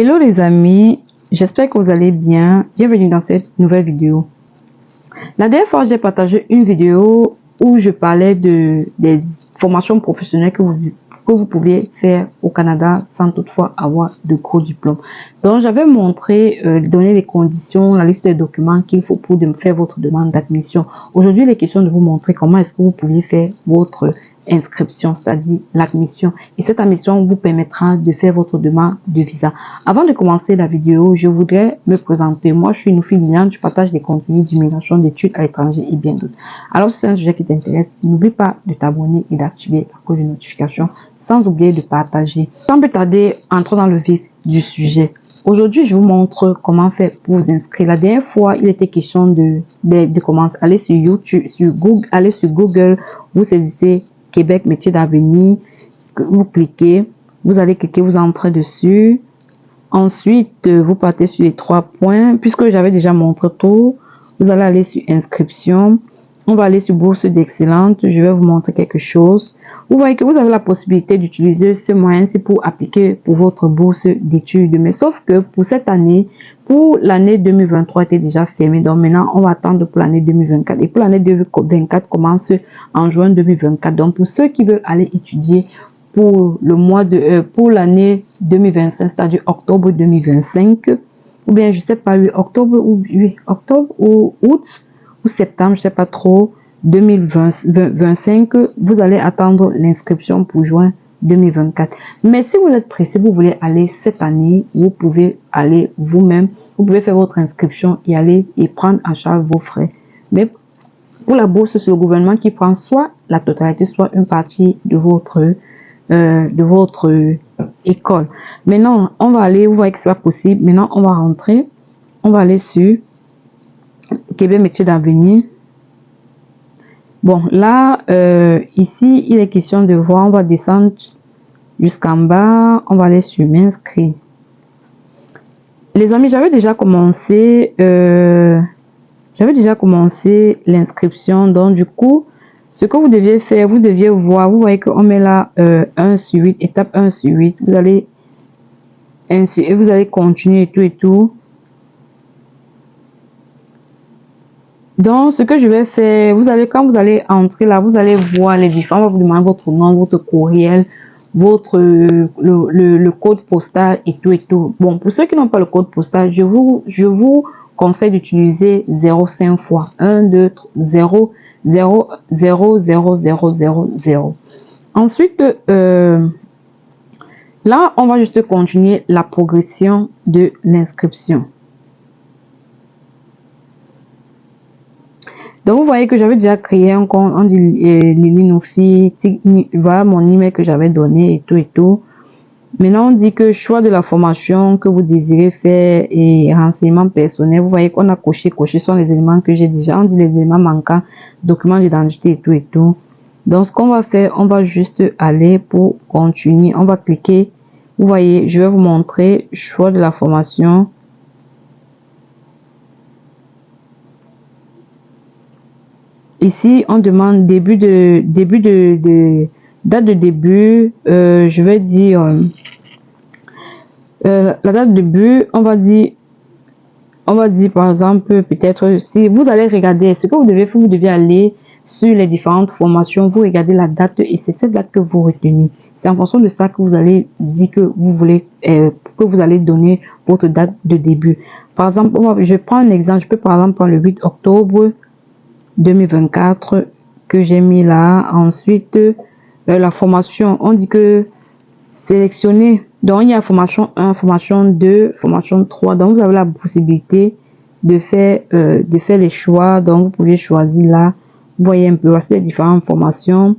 Hello les amis, j'espère que vous allez bien. Bienvenue dans cette nouvelle vidéo. La dernière fois, j'ai partagé une vidéo où je parlais des formations professionnelles que vous pouviez faire au Canada sans toutefois avoir de gros diplômes. Donc, j'avais montré, donné les conditions, la liste des documents qu'il faut pour faire votre demande d'admission. Aujourd'hui, il est question de vous montrer comment est-ce que vous pouviez faire votre inscription, c'est-à-dire l'admission. Et cette admission vous permettra de faire votre demande de visa. Avant de commencer la vidéo, je voudrais me présenter. Moi, je suis une fille Liliane, je partage des contenus d'immigration, d'études à l'étranger et bien d'autres. Alors, si c'est un sujet qui t'intéresse, n'oublie pas de t'abonner et d'activer la cloche de notification, sans oublier de partager. Sans plus tarder, entrons dans le vif du sujet. Aujourd'hui, je vous montre comment faire pour vous inscrire. La dernière fois, il était question de commencer. Aller sur YouTube, sur Google, vous saisissez Québec métier d'avenir, vous cliquez, vous allez cliquer, vous entrez dessus. Ensuite, vous partez sur les 3 points. Puisque j'avais déjà montré tout, vous allez aller sur inscription. On va aller sur bourse d'excellence. Je vais vous montrer quelque chose. Vous voyez que vous avez la possibilité d'utiliser ce moyen-ci pour appliquer pour votre bourse d'études. Mais sauf que pour cette année, pour l'année 2023 était déjà fermée. Donc maintenant, on va attendre pour l'année 2024. Et pour l'année 2024 commence en juin 2024. Donc pour ceux qui veulent aller étudier pour le mois de pour l'année 2025, c'est-à-dire octobre 2025, ou bien je sais pas, octobre ou août ou septembre, je sais pas trop, 2025, vous allez attendre l'inscription pour juin 2024. Mais si vous êtes pressé, vous voulez aller cette année, vous pouvez aller vous-même, vous pouvez faire votre inscription et aller et prendre en charge vos frais. Mais pour la bourse, c'est le gouvernement qui prend soit la totalité, soit une partie de votre école. Maintenant, on va aller, vous voyez que c'est pas possible. Maintenant, on va rentrer, on va aller sur Québec métier d'avenir. Bon, là, ici, il est question de voir, on va descendre jusqu'en bas, on va aller sur m'inscrire. Les amis, j'avais déjà commencé l'inscription, donc du coup, ce que vous deviez faire, vous deviez voir, vous voyez qu'on met là 1 sur 8, étape 1 sur 8, vous allez ainsi, et vous allez continuer et tout. Donc, ce que je vais faire, vous allez, quand vous allez entrer là, vous allez voir les différents, on va vous demander votre nom, votre courriel, le code postal et tout. Bon, pour ceux qui n'ont pas le code postal, je vous conseille d'utiliser 05 fois 1, 2, 0, 0, 0, 0, 0, 0, 0. Ensuite, là, on va juste continuer la progression de l'inscription. Donc, vous voyez que j'avais déjà créé un compte, on dit Lily Nofi, voilà mon email que j'avais donné et tout. Maintenant, on dit que choix de la formation que vous désirez faire et renseignements personnels. Vous voyez qu'on a coché sont les éléments que j'ai déjà. On dit les éléments manquants, documents d'identité et tout. Donc, ce qu'on va faire, on va juste aller pour continuer. On va cliquer. Vous voyez, je vais vous montrer choix de la formation. Ici, on demande date de début. Je vais dire la date de début. On va dire par exemple, peut-être si vous allez regarder ce que vous devez faire, vous devez aller sur les différentes formations, vous regardez la date et c'est cette date que vous retenez. C'est en fonction de ça que vous allez dire que vous voulez que vous allez donner votre date de début. Par exemple, je prends un exemple. Je peux par exemple prendre le 8 octobre 2024 que j'ai mis là. Ensuite, la formation, on dit que sélectionner. Donc, il y a formation 1, formation 2, formation 3. Donc, vous avez la possibilité de faire les choix. Donc, vous pouvez choisir là. Vous voyez un peu, voici les différentes formations.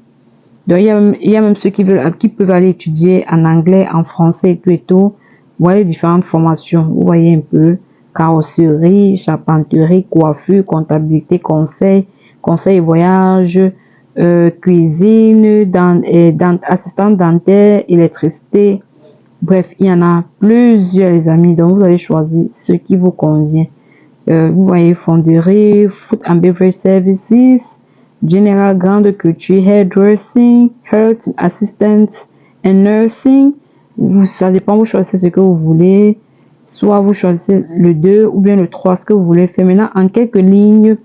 Donc, il y a même ceux qui peuvent aller étudier en anglais, en français et tout. Vous voyez les différentes formations. Vous voyez un peu. Carrosserie, charpenterie, coiffure, comptabilité, conseil et voyage, cuisine, assistant dentaire, électricité. Bref, il y en a plusieurs, les amis. Donc, vous allez choisir ce qui vous convient. Vous voyez fonderie, food and beverage services, general grande culture, hairdressing, health assistant and nursing. Ça dépend, vous choisissez ce que vous voulez. soit vous choisissez le 2 ou bien le 3, ce que vous voulez faire. Maintenant, en quelques lignes,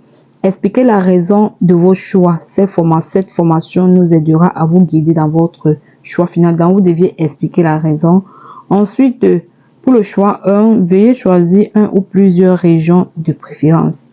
expliquez la raison de vos choix. Cette formation nous aidera à vous guider dans votre choix final. Donc, vous deviez expliquer la raison. Ensuite, pour le choix 1, veuillez choisir un ou plusieurs régions de préférence.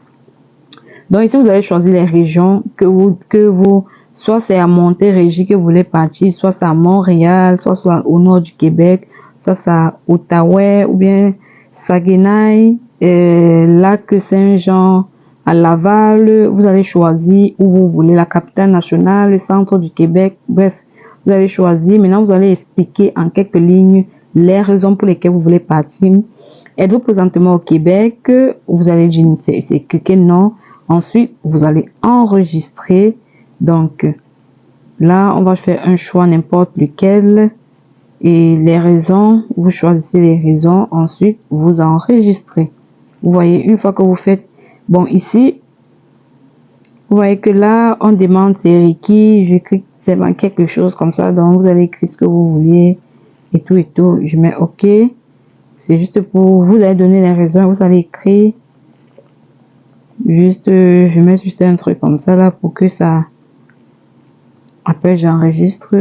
Donc ici, vous allez choisir les régions que vous soit c'est à Montérégie que vous voulez partir, soit c'est à Montréal, soit au nord du Québec, soit c'est à Ottawa ou bien Saguenay, Lac Saint-Jean, à Laval. Vous allez choisir où vous voulez, la capitale nationale, le centre du Québec, bref, vous allez choisir. Maintenant, vous allez expliquer en quelques lignes les raisons pour lesquelles vous voulez partir. Êtes-vous présentement au Québec? Vous allez dire, c'est cliquer non. Ensuite, vous allez enregistrer. Donc, là, on va faire un choix n'importe lequel. Et les raisons, vous choisissez les raisons. Ensuite, vous enregistrez. Vous voyez, une fois que vous faites... Bon, ici, vous voyez que là, on demande c'est requis. Je clique, c'est quelque chose comme ça. Donc, vous allez écrire ce que vous vouliez. Et tout et tout. Je mets OK. C'est juste pour vous allez donner les raisons. Vous allez écrire. Juste, je mets juste un truc comme ça là pour que ça. Après, j'enregistre.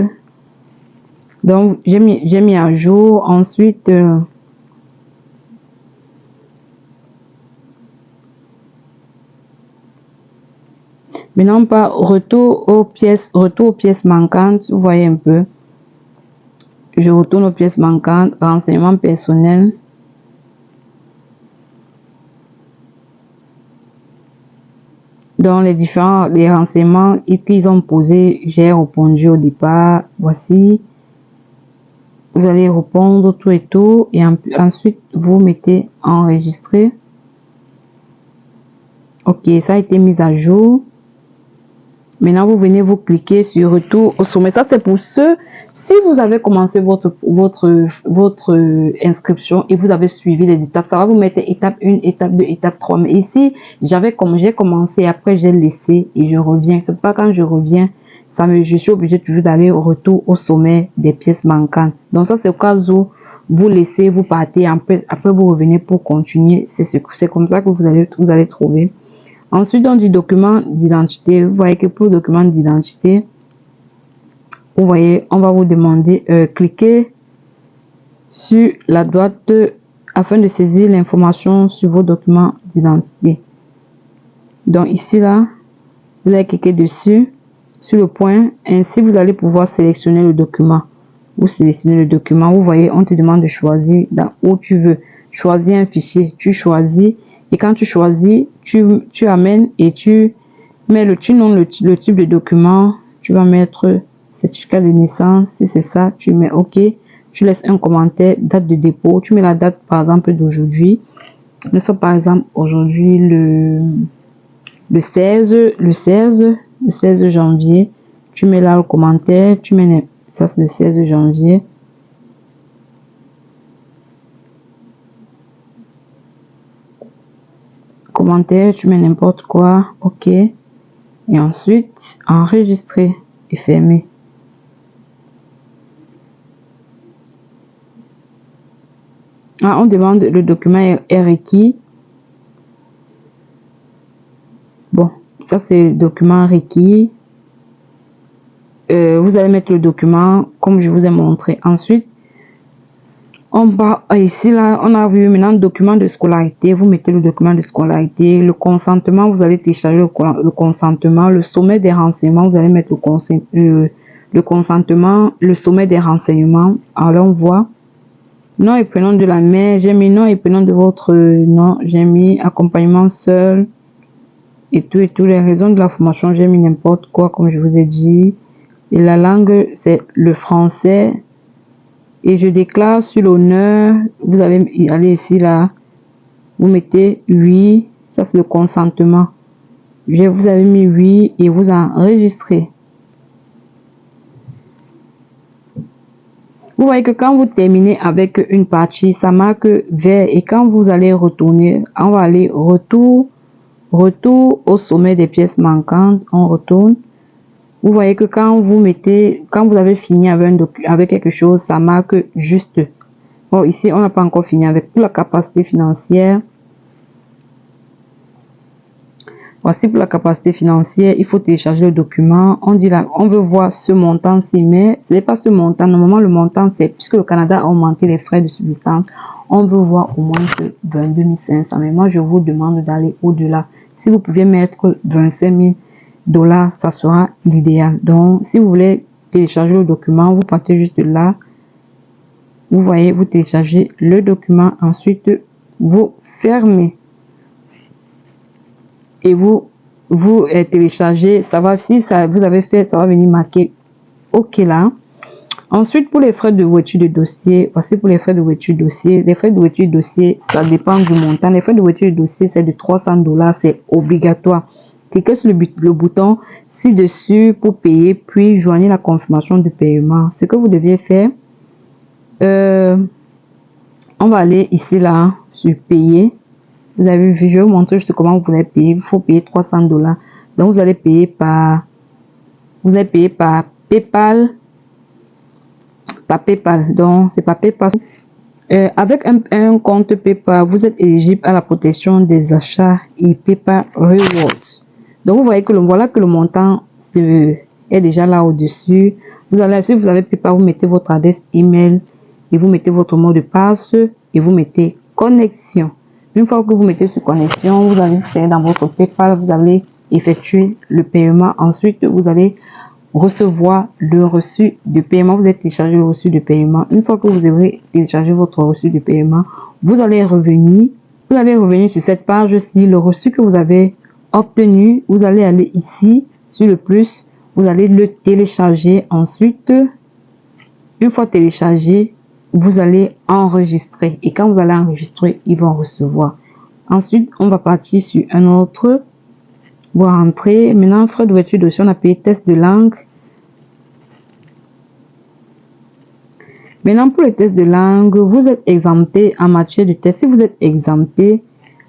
Donc, j'ai mis à jour. Ensuite, maintenant, par retour aux pièces manquantes. Vous voyez un peu. Je retourne aux pièces manquantes. Renseignements personnels. Dans les renseignements qu'ils ont posés, j'ai répondu au départ. Voici. Vous allez répondre tout et tout. Et ensuite, vous mettez enregistrer. OK, ça a été mis à jour. Maintenant, vous venez vous cliquer sur retour au sommet. Ça, c'est pour ceux, si vous avez commencé votre inscription et vous avez suivi les étapes, ça va vous mettre étape 1, étape 2, étape 3. Mais ici, j'ai commencé, après j'ai laissé et je reviens. C'est pas quand je reviens, je suis obligé toujours d'aller au retour au sommet des pièces manquantes. Donc ça, c'est au cas où vous laissez, vous partez, après vous revenez pour continuer. C'est comme ça que vous allez trouver. Ensuite, on dit document d'identité. Vous voyez que pour le document d'identité, vous voyez, on va vous demander, cliquez sur la droite afin de saisir l'information sur vos documents d'identité. Donc ici, là, vous allez cliquer dessus, sur le point. Ainsi, vous allez pouvoir sélectionner le document. Vous sélectionnez le document. Vous voyez, on te demande de choisir dans où tu veux. Choisir un fichier. Tu choisis. Et quand tu choisis, tu amènes et tu mets le type de document. Tu vas mettre certificat de naissance. Si c'est ça, tu mets OK. Tu laisses un commentaire, date de dépôt. Tu mets la date, par exemple, d'aujourd'hui. Nous sommes, par exemple, aujourd'hui le 16 janvier. Tu mets là le commentaire. Tu mets ça, c'est le 16 janvier. Commentaire, tu mets n'importe quoi. OK. Et ensuite, enregistrer et fermer. Ah, on demande le document est requis. Bon, ça c'est le document requis. Vous allez mettre le document comme je vous ai montré. Ensuite, on va ici là, on a vu maintenant le document de scolarité. Vous mettez le document de scolarité, le consentement. Vous allez télécharger le consentement, le sommet des renseignements. Vous allez mettre le consentement, le sommet des renseignements. Alors on voit nom et prénom de la mère. J'ai mis nom et prénom de votre nom. J'ai mis accompagnement seul et tout les raisons de la formation. J'ai mis n'importe quoi comme je vous ai dit. Et la langue c'est le français. Et je déclare sur l'honneur, vous allez aller ici là, vous mettez oui, ça c'est le consentement. Vous avez mis oui et vous enregistrez. Vous voyez que quand vous terminez avec une partie, ça marque vert et quand vous allez retourner, on va aller retour au sommet des pièces manquantes, on retourne. Vous voyez que quand vous avez fini avec quelque chose, ça marque juste. Bon, ici, on n'a pas encore fini avec pour la capacité financière. Voici pour la capacité financière, il faut télécharger le document. On dit là, on veut voir ce montant-ci, mais ce n'est pas ce montant. Normalement, le montant, c'est puisque le Canada a augmenté les frais de subsistance, on veut voir au moins que 22 500. Mais moi, je vous demande d'aller au-delà. Si vous pouvez mettre 25 000 $, ça sera l'idéal. Donc, si vous voulez télécharger le document, vous partez juste là. Vous voyez, vous téléchargez le document. Ensuite, vous fermez. Et vous téléchargez, ça va, si ça vous avez fait, ça va venir marquer OK là. Ensuite, pour les frais de voiture de dossier, voici pour les frais de voiture de dossier. Les frais de voiture de dossier, ça dépend du montant. Les frais de voiture de dossier, c'est de 300 $, c'est obligatoire. Cliquez sur le bouton ci-dessus pour payer, puis joignez la confirmation de paiement. Ce que vous deviez faire, on va aller ici là, sur payer. Vous avez vu, je vais vous montrer juste comment vous pouvez payer. Il faut payer 300 $. Donc, vous allez payer par PayPal. Par PayPal. Donc, c'est par PayPal. Avec un compte PayPal, vous êtes éligible à la protection des achats et PayPal Rewards. Donc, vous voyez que voilà que le montant est déjà là au-dessus. Vous allez, si vous avez PayPal, vous mettez votre adresse email et vous mettez votre mot de passe et vous mettez connexion. Une fois que vous mettez sur connexion, vous allez faire dans votre PayPal, vous allez effectuer le paiement. Ensuite, vous allez recevoir le reçu de paiement. Vous allez télécharger le reçu de paiement. Une fois que vous avez téléchargé votre reçu de paiement, vous allez revenir sur cette page-ci, le reçu que vous avez obtenu. Vous allez aller ici sur le plus, vous allez le télécharger. Ensuite, une fois téléchargé, vous allez enregistrer. Et quand vous allez enregistrer, ils vont recevoir. Ensuite, on va partir sur un autre. Vous rentrez. Maintenant, frais de voiture de dossier, on a payé test de langue. Maintenant, pour le test de langue, vous êtes exempté en matière de test. Si vous êtes exempté,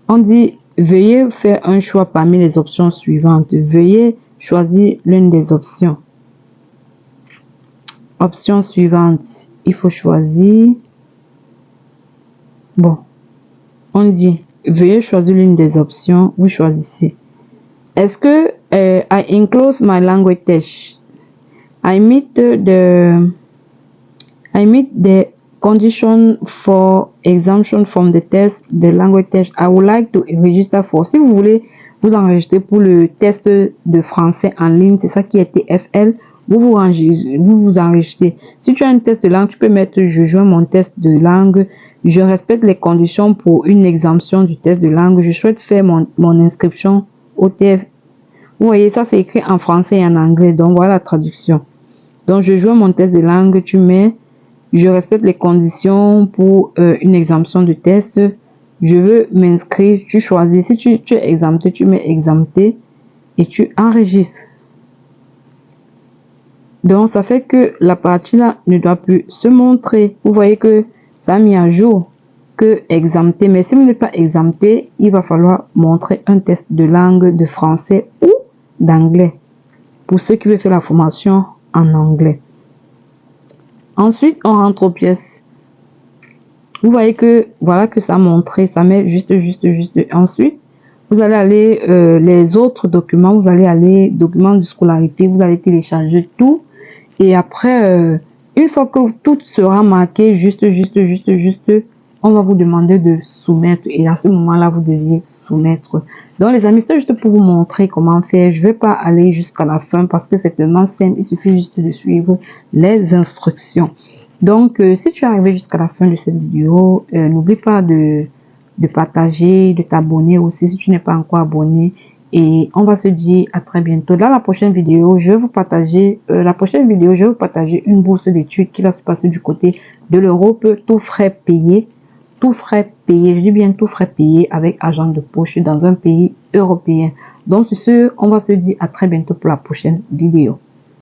on dit veuillez faire un choix parmi les options suivantes. Veuillez choisir l'une des options. Option suivante. Il faut choisir. Bon, on dit veuillez choisir l'une des options. Vous choisissez. Est-ce que I enclose my language test? I meet the condition for exemption from the test, the language test. I would like to register for. Si vous voulez vous enregistrer pour le test de français en ligne, c'est ça qui est TFL. Vous vous enregistrez. Si tu as un test de langue, tu peux mettre je joins mon test de langue. Je respecte les conditions pour une exemption du test de langue. Je souhaite faire mon inscription au TF. Vous voyez, ça c'est écrit en français et en anglais. Donc voilà la traduction. Donc je joins mon test de langue. Tu mets je respecte les conditions pour une exemption de test. Je veux m'inscrire. Tu choisis. Si tu es exempté, tu mets exempté et tu enregistres. Donc, ça fait que la partie là ne doit plus se montrer. Vous voyez que ça a mis à jour que exempté. Mais si vous n'êtes pas exempté, il va falloir montrer un test de langue de français ou d'anglais. Pour ceux qui veulent faire la formation en anglais. Ensuite, on rentre aux pièces. Vous voyez que voilà que ça a montré. Ça met juste. Ensuite, vous allez aller les autres documents. Vous allez aller documents de scolarité. Vous allez télécharger tout. Et après, une fois que tout sera marqué juste, on va vous demander de soumettre. Et à ce moment-là, vous deviez soumettre. Donc, les amis, c'est juste pour vous montrer comment faire. Je ne vais pas aller jusqu'à la fin parce que c'est tellement simple. Il suffit juste de suivre les instructions. Donc, si tu es arrivé jusqu'à la fin de cette vidéo, n'oublie pas de partager, de t'abonner aussi si tu n'es pas encore abonné. Et on va se dire à très bientôt. Dans la prochaine vidéo, je vais vous partager une bourse d'études qui va se passer du côté de l'Europe, tout frais payé. Je dis bien tout frais payé avec argent de poche dans un pays européen. Donc, sur ce, on va se dire à très bientôt pour la prochaine vidéo.